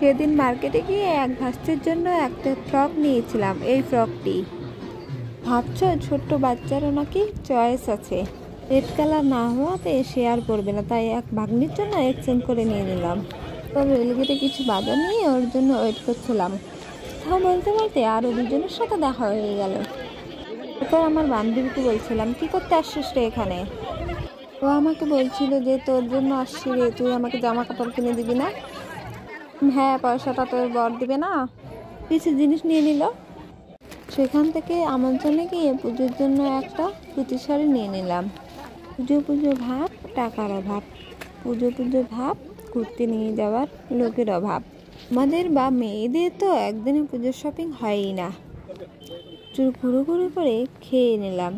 সেদিন মার্কেটে গিয়ে এক ভাস্তির জন্য একটা ফ্রক নিয়েছিলাম। এই ফ্রকটি ভাবছো ছোট্ট বাচ্চারও নাকি চয়েস আছে। রেড কালার না হওয়াতে সে আর পরবে না, তাই এক ভাগ্নির জন্য এক্সচেঞ্জ করে নিয়ে নিলাম। তো রেলগেটে কিছু বাজার নিয়ে ওর জন্য ওয়েট করছিলাম। কথা বলতে বলতে আরও দুজনের সাথে দেখা হয়ে গেল। এরপর আমার বান্ধবীকে বলছিলাম, কি করতে আসছিস রে এখানে? ও আমাকে বলছিল যে তোর জন্য আসছি রে, তুই আমাকে জামা কাপড় কিনে দিবি না? হ্যাঁ, পয়সাটা তোর বর দিবে না? কিছু জিনিস নিয়ে নিল। সেখান থেকে আমন্ত্রণে গিয়ে পুজোর জন্য একটা সুতির শাড়ি নিয়ে নিলাম। পুজো পুজো ভাব, টাকার অভাব। পুজো পুজো ভাব, ঘুরতে নিয়ে যাওয়ার লোকের অভাব। আমাদের বা মেয়েদের তো একদিনে পুজোর শপিং হয়ই না। চুল ঘুরু ঘুরু করে খেয়ে নিলাম।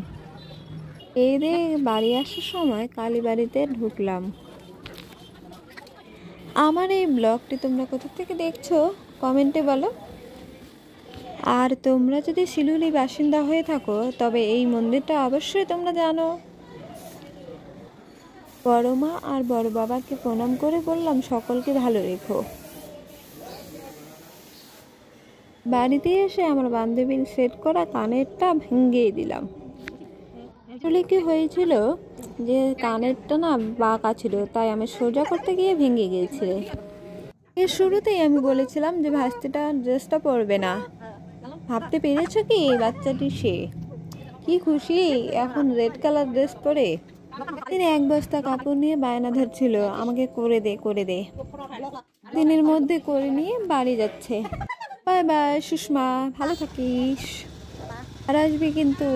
খেয়ে বাড়ি আসার সময় কালীবাড়িতে ঢুকলাম। আমার এই ব্লগটি তোমরা কোথা থেকে দেখছো কমেন্টে বলো। আর তোমরা যদি শিলিগুড়ি বাসিন্দা হয়ে থাকো তবে এই মন্দিরটা অবশ্যই তোমরা জানো। বড় মা আর বড় বাবাকে প্রণাম করে বললাম সকলকে ভালো রেখো। বাড়িতে এসে আমার বান্ধবীর সেট করা কানেরটা ভেঙে দিলাম। আসলে কি হয়েছিল যে কানেরটা না বাঁকা ছিল, তাই আমি সোজা করতে গিয়ে ভেঙে গিয়েছিল। এর শুরুতেই আমি বলেছিলাম যে ভাস্তিটা ড্রেসটা পরবে না। ভাবতে পেরেছো কি বাচ্চাটি সে কি খুশি এখন রেড কালার ড্রেস পরে। তিনি এক বস্তা কাপড় নিয়ে বায়না ধরছিল আমাকে করে দে করে দে। দিনের মধ্যে করে নিয়ে বাড়ি যাচ্ছে। বাই বাই সুষমা, ভালো থাকিস, আর আসবি কিন্তু।